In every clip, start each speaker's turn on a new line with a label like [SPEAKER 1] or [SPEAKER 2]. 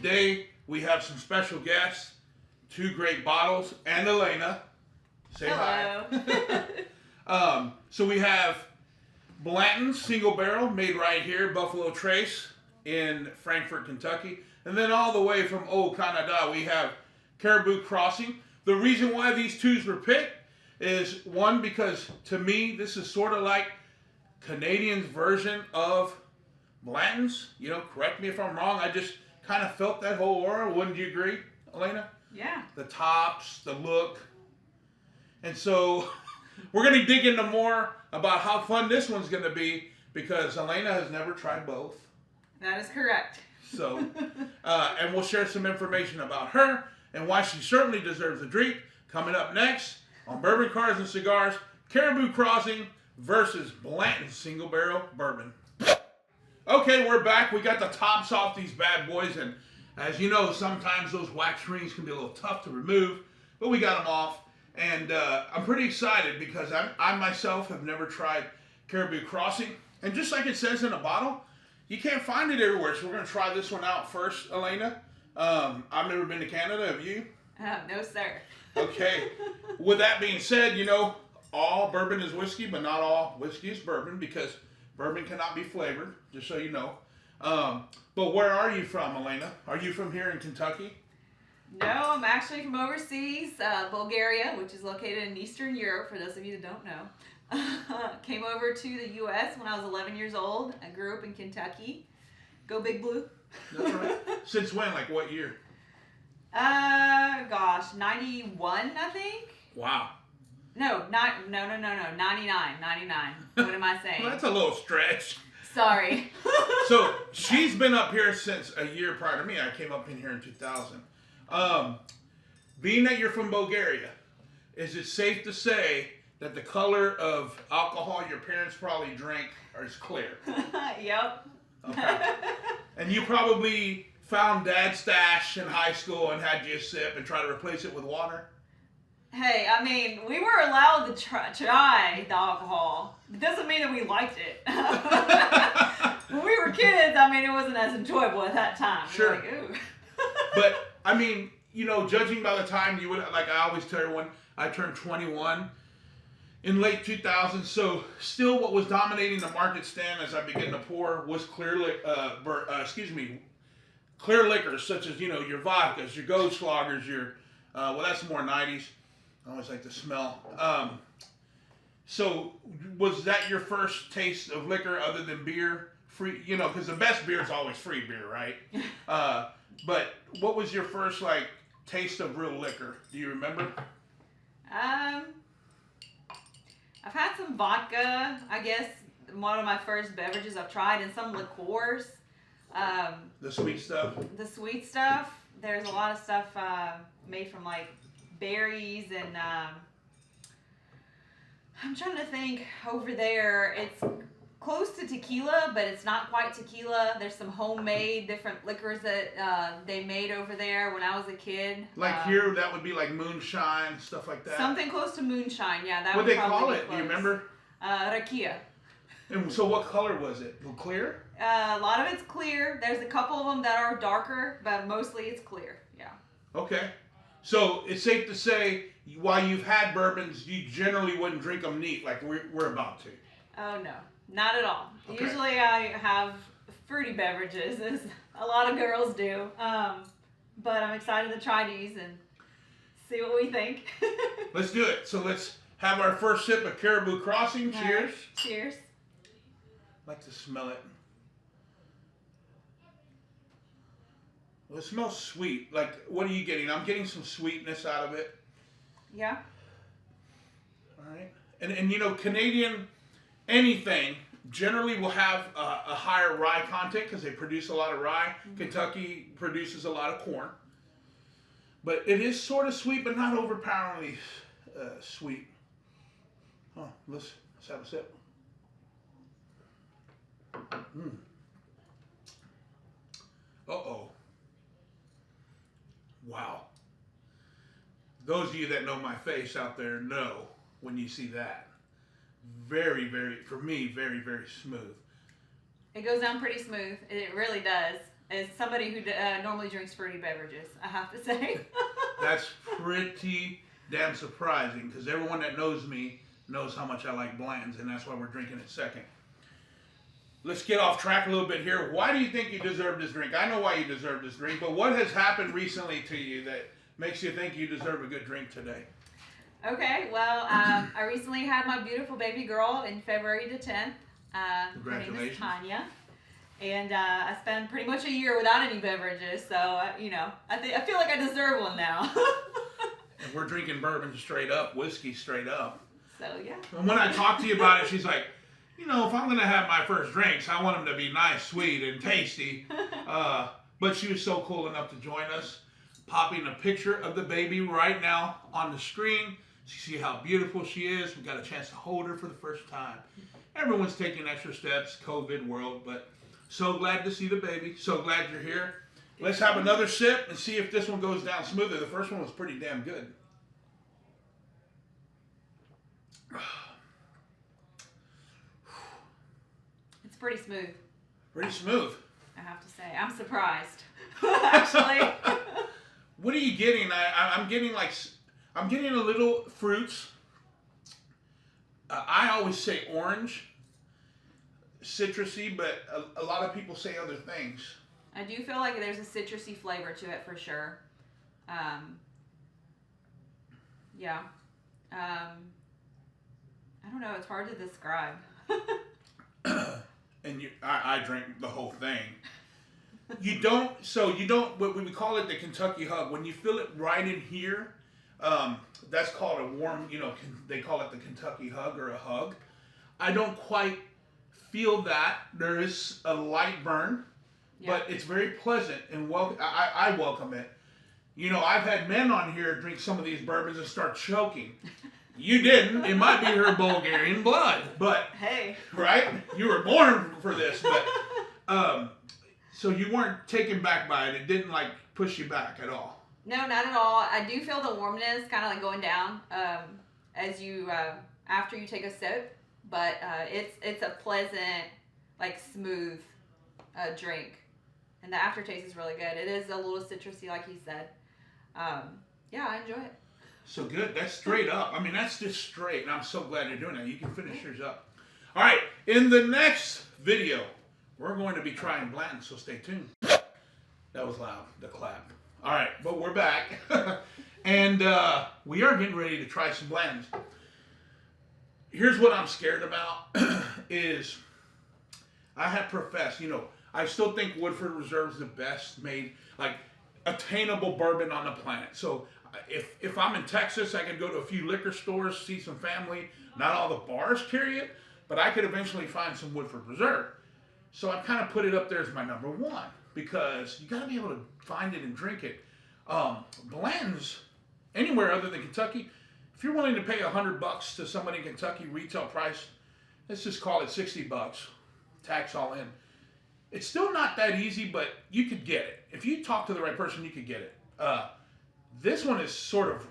[SPEAKER 1] today we have some special guests, 2 great bottles, and Elena. Say
[SPEAKER 2] Hello.
[SPEAKER 1] hi. So we have Blantons single barrel made right here, Buffalo Trace in Frankfort, Kentucky. And then all the way from Old Canada, we have Caribou Crossing. The reason why these 2s were picked is, one, because to me, this is sort of like Canadian's version of Blantons. You know, correct me if I'm wrong. I just kind of felt that whole aura. Wouldn't you agree, Elena?
[SPEAKER 2] Yeah.
[SPEAKER 1] The tops, the look. And so we're going to dig into more about how fun this one's going to be because Elena has never tried both.
[SPEAKER 2] That is correct.
[SPEAKER 1] So, and we'll share some information about her and why she certainly deserves a drink. Coming up next on Bourbon, Cars, and Cigars, Caribou Crossing versus Blanton Single Barrel Bourbon. Okay, we're back. We got the tops off these bad boys, and as you know, sometimes those wax rings can be a little tough to remove, but we got them off, and I'm pretty excited because I myself have never tried Caribou Crossing, and just like it says in a bottle, you can't find it everywhere, so we're going to try this one out first, Elena. I've never been to Canada. Have you?
[SPEAKER 2] No, sir.
[SPEAKER 1] Okay. With that being said, you know, all bourbon is whiskey, but not all whiskey is bourbon because bourbon cannot be flavored, just so you know. But where are you from, Elena? Are you from here in Kentucky?
[SPEAKER 2] No, I'm actually from overseas, Bulgaria, which is located in Eastern Europe, for those of you that don't know. Came over to the U.S. when I was 11 years old. I grew up in Kentucky. Go Big Blue.
[SPEAKER 1] That's right. Since when? Like what year?
[SPEAKER 2] Gosh, 91, I think.
[SPEAKER 1] Wow.
[SPEAKER 2] No, 99. What am I saying?
[SPEAKER 1] Well, that's a little stretch.
[SPEAKER 2] Sorry.
[SPEAKER 1] So she's been up here since a year prior to me. I came up in here in 2000. Being that you're from Bulgaria, is it safe to say that the color of alcohol your parents probably drank is clear?
[SPEAKER 2] Yep.
[SPEAKER 1] Okay. And you probably found Dad's stash in high school and had you a sip and try to replace it with water?
[SPEAKER 2] Hey, I mean, we were allowed to try the alcohol. It doesn't mean that we liked it. When we were kids, I mean, it wasn't as enjoyable at that time.
[SPEAKER 1] Sure.
[SPEAKER 2] Like, ooh.
[SPEAKER 1] But, I mean, you know, judging by the time you would, like I always tell everyone, I turned 21 in late 2000. So still what was dominating the market stand as I began to pour was clear liquors such as, you know, your vodkas, your Goldschlagers, your, well, that's more 90s. I always like the smell. So was that your first taste of liquor other than beer? Free, you know, because the best beer is always free beer, right? But what was your first, like, taste of real liquor? Do you remember?
[SPEAKER 2] I've had some vodka, I guess, one of my first beverages I've tried, and some liqueurs.
[SPEAKER 1] The sweet stuff?
[SPEAKER 2] The sweet stuff. There's a lot of stuff made from, like, berries, and I'm trying to think over there. It's close to tequila, but it's not quite tequila. There's some homemade different liquors that they made over there when I was a kid.
[SPEAKER 1] Like here, that would be like moonshine, stuff like that.
[SPEAKER 2] Something close to moonshine, yeah. That
[SPEAKER 1] what
[SPEAKER 2] would
[SPEAKER 1] they
[SPEAKER 2] probably
[SPEAKER 1] call
[SPEAKER 2] be
[SPEAKER 1] it?
[SPEAKER 2] close.
[SPEAKER 1] Do you remember?
[SPEAKER 2] Rakia.
[SPEAKER 1] And so what color was it? Clear?
[SPEAKER 2] A lot of it's clear. There's a couple of them that are darker, but mostly it's clear, yeah.
[SPEAKER 1] Okay. So it's safe to say, while you've had bourbons, you generally wouldn't drink them neat like we're about to.
[SPEAKER 2] Oh, no. Not at all.
[SPEAKER 1] Okay.
[SPEAKER 2] Usually I have fruity beverages, as a lot of girls do. But I'm excited to try these and see what we think.
[SPEAKER 1] Let's do it. So let's have our first sip of Caribou Crossing.
[SPEAKER 2] All
[SPEAKER 1] Cheers.
[SPEAKER 2] right. Cheers.
[SPEAKER 1] I like to smell it. Well, it smells sweet. Like, what are you getting? I'm getting some sweetness out of it.
[SPEAKER 2] Yeah.
[SPEAKER 1] All right. And you know, Canadian anything generally will have a higher rye content because they produce a lot of rye. Mm-hmm. Kentucky produces a lot of corn. But it is sort of sweet, but not overpoweringly sweet. Oh, let's have a sip. Mm. Uh-oh. Wow. Those of you that know my face out there know when you see that. Very, very, for me, very, very smooth.
[SPEAKER 2] It goes down pretty smooth. It really does. as somebody who normally drinks fruity beverages, I have to say.
[SPEAKER 1] That's pretty damn surprising because everyone that knows me knows how much I like Blantons, and that's why we're drinking it second. Let's get off track a little bit here. Why do you think you deserve this drink? I know why you deserve this drink, but what has happened recently to you that makes you think you deserve a good drink today?
[SPEAKER 2] Okay, well, I recently had my beautiful baby girl in February the 10th.
[SPEAKER 1] Congratulations.
[SPEAKER 2] Her name is Tanya. And I spent pretty much a year without any beverages, so, I feel like I deserve one now.
[SPEAKER 1] And we're drinking bourbon straight up, whiskey straight up.
[SPEAKER 2] So, yeah.
[SPEAKER 1] And when I talked to you about it, she's like, if I'm going to have my first drinks, I want them to be nice, sweet, and tasty. But she was so cool enough to join us, popping a picture of the baby right now on the screen. See how beautiful she is. We got a chance to hold her for the first time. Everyone's taking extra steps, COVID world, but so glad to see the baby. So glad you're here. Let's have another sip and see if this one goes down smoother. The first one was pretty damn good.
[SPEAKER 2] It's pretty smooth.
[SPEAKER 1] Pretty smooth.
[SPEAKER 2] I have to say. I'm surprised. Actually.
[SPEAKER 1] What are you getting? I'm getting a little fruits. I always say orange, citrusy, but a lot of people say other things.
[SPEAKER 2] I do feel like there's a citrusy flavor to it for sure. Yeah. I don't know. It's hard to describe.
[SPEAKER 1] And I drank the whole thing. You don't, what we call it the Kentucky hug. When you feel it right in here, that's called a warm, they call it the Kentucky hug or a hug. I don't quite feel that. There is a light burn, but it's very pleasant and I welcome it. I've had men on here drink some of these bourbons and start choking. You didn't. It might be her Bulgarian blood, but
[SPEAKER 2] hey,
[SPEAKER 1] right? You were born for this, but so you weren't taken back by it. It didn't push you back at all.
[SPEAKER 2] No, not at all. I do feel the warmness kind of going down as you after you take a sip, but it's a pleasant, smooth drink, and the aftertaste is really good. It is a little citrusy, like he said. Yeah, I enjoy it.
[SPEAKER 1] So good. That's straight up. That's just straight, and I'm so glad you're doing that. You can finish yours up. All right, in the next video, we're going to be trying Blantons, so stay tuned. That was loud, the clap. All right, but we're back, and we are getting ready to try some Blantons. Here's what I'm scared about is I have professed, I still think Woodford Reserve is the best made, attainable bourbon on the planet. So if I'm in Texas, I can go to a few liquor stores, see some family. Not all the bars carry it, but I could eventually find some Woodford Reserve. So I kind of put it up there as my number one because you got to be able to find it and drink it. Blends anywhere other than Kentucky. If you're willing to pay $100 to somebody in Kentucky, retail price, let's just call it $60, tax all in. It's still not that easy, but you could get it. If you talk to the right person, you could get it. This one is sort of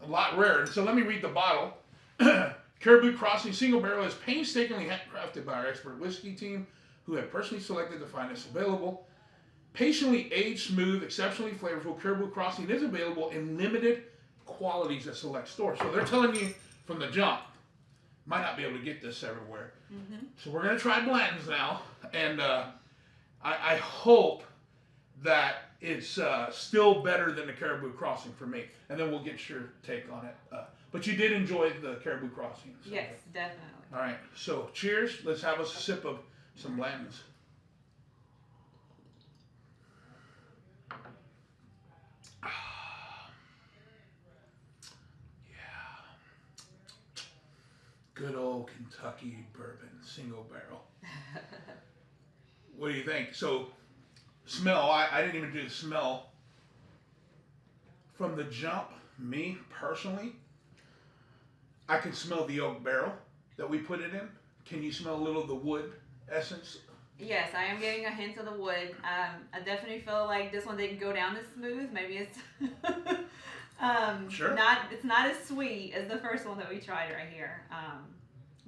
[SPEAKER 1] a lot rarer. So let me read the bottle. Caribou Crossing Single Barrel is painstakingly handcrafted by our expert whiskey team who have personally selected the finest available. Patiently aged, smooth, exceptionally flavorful, Caribou Crossing is available in limited qualities at select stores. So they're telling you from the jump, might not be able to get this everywhere. Mm-hmm. So we're going to try Blantons now. And I hope that it's still better than the Caribou Crossing for me. And then we'll get your take on it. But you did enjoy the Caribou Crossing. So.
[SPEAKER 2] Yes, definitely.
[SPEAKER 1] All right. So cheers. Let's have us a sip of some Blantons. Good old Kentucky bourbon, single barrel. What do you think? So, smell, I didn't even do the smell. From the jump, me personally, I can smell the oak barrel that we put it in. Can you smell a little of the wood essence?
[SPEAKER 2] Yes, I am getting a hint of the wood. I definitely feel like this one didn't go down as smooth. Maybe it's
[SPEAKER 1] sure.
[SPEAKER 2] It's not as sweet as the first one that we tried right here.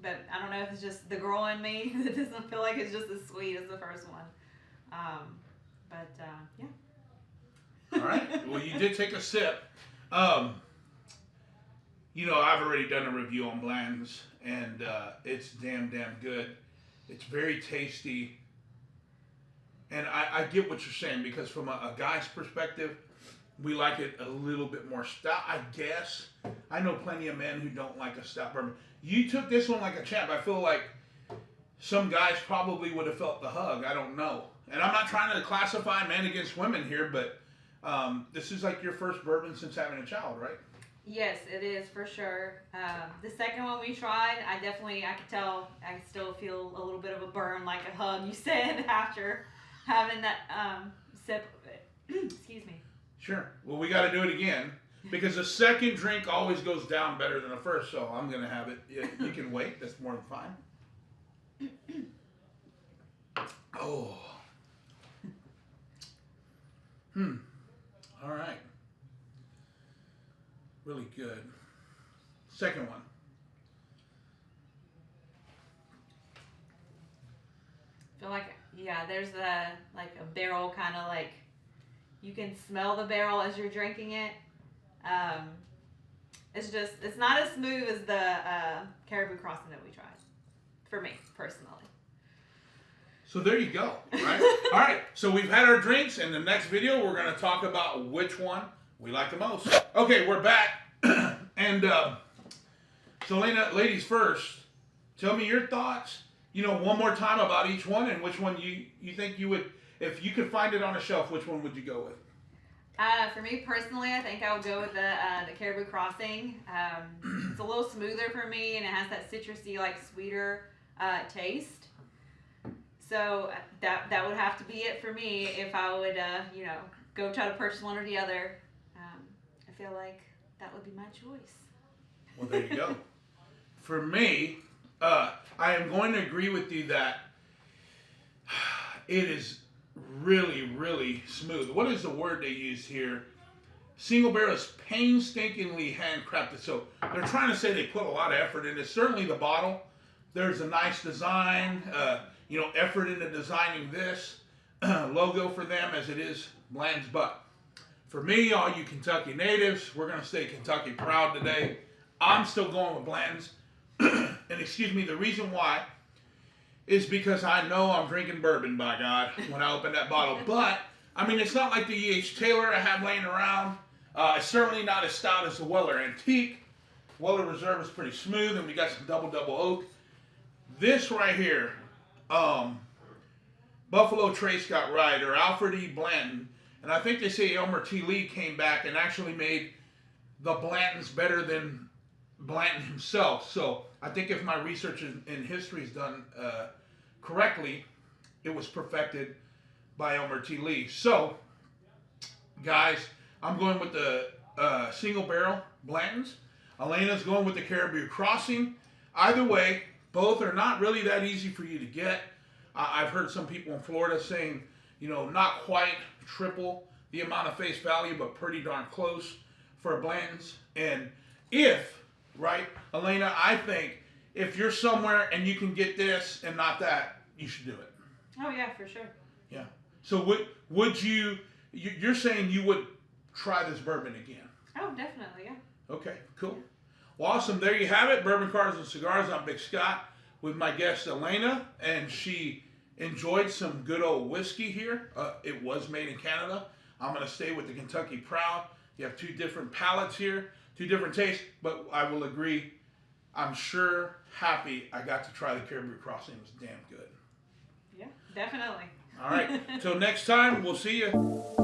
[SPEAKER 2] But I don't know if it's just the girl in me that doesn't feel like it's just as sweet as the first one. But yeah.
[SPEAKER 1] All right. Well, you did take a sip. You know, I've already done a review on Blantons, and it's damn good. It's very tasty. And I get what you're saying, because from a guy's perspective, we like it a little bit more stout, I guess. I know plenty of men who don't like a stout bourbon. You took this one like a champ. I feel like some guys probably would have felt the hug. I don't know. And I'm not trying to classify men against women here, but this is like your first bourbon since having a child, right?
[SPEAKER 2] Yes, it is for sure. The second one we tried, I could tell, I still feel a little bit of a burn, like a hug, you said, after having that sip of it. Excuse me.
[SPEAKER 1] Sure. Well, we got to do it again, because the second drink always goes down better than the first, so I'm going to have it. You can wait. That's more than fine. Oh. All right. Really good. Second one.
[SPEAKER 2] I feel like, yeah, there's a barrel kind of like, you can smell the barrel as you're drinking it. It's not as smooth as the Caribou Crossing that we tried, for me, personally.
[SPEAKER 1] So there you go, right? All right, so we've had our drinks. In the next video, we're going to talk about which one we like the most. Okay, we're back. And so Elena, ladies first, tell me your thoughts, one more time about each one, and which one you think you would, if you could find it on a shelf, which one would you go with?
[SPEAKER 2] For me personally, I think I would go with the Caribou Crossing. It's a little smoother for me, and it has that citrusy, sweeter taste. So that would have to be it for me if I would, go try to purchase one or the other. I feel like that would be my choice.
[SPEAKER 1] Well, there you go. For me, I am going to agree with you that it is really smooth. What is the word they use here? Single barrel is painstakingly handcrafted. So they're trying to say they put a lot of effort in it. Certainly the bottle, there's a nice design, effort into designing this logo for them, as it is Blantons. But for me, all you Kentucky natives, we're going to stay Kentucky proud today. I'm still going with Blantons. And excuse me, the reason why is because I know I'm drinking bourbon, by God, when I open that bottle. But, it's not like the E.H. Taylor I have laying around. It's certainly not as stout as the Weller Antique. Weller Reserve is pretty smooth, and we got some double oak. This right here, Buffalo Trace got right, or Alfred E. Blanton. And I think they say Elmer T. Lee came back and actually made the Blantons better than Blanton himself. So I think if my research in history is done correctly, it was perfected by Elmer T. Lee. So, guys, I'm going with the single barrel Blantons. Elena's going with the Caribou Crossing. Either way, both are not really that easy for you to get. I've heard some people in Florida saying, not quite triple the amount of face value, but pretty darn close for Blantons. And right, Elena, I think if you're somewhere and you can get this and not that, you should do it.
[SPEAKER 2] Oh yeah, for sure.
[SPEAKER 1] Yeah. So would you're saying you would try this bourbon again?
[SPEAKER 2] Oh, definitely, yeah.
[SPEAKER 1] Okay, cool. Well, awesome. There you have it. Bourbon, Cars, and Cigars. I'm Big Scott with my guest Elena, and she enjoyed some good old whiskey here. It was made in Canada. I'm going to stay with the Kentucky Proud. You have two different palates here, two different tastes, but I will agree, I'm sure happy I got to try the Caribou Crossing. It was damn good.
[SPEAKER 2] Yeah, definitely.
[SPEAKER 1] All right. Till next time, we'll see you.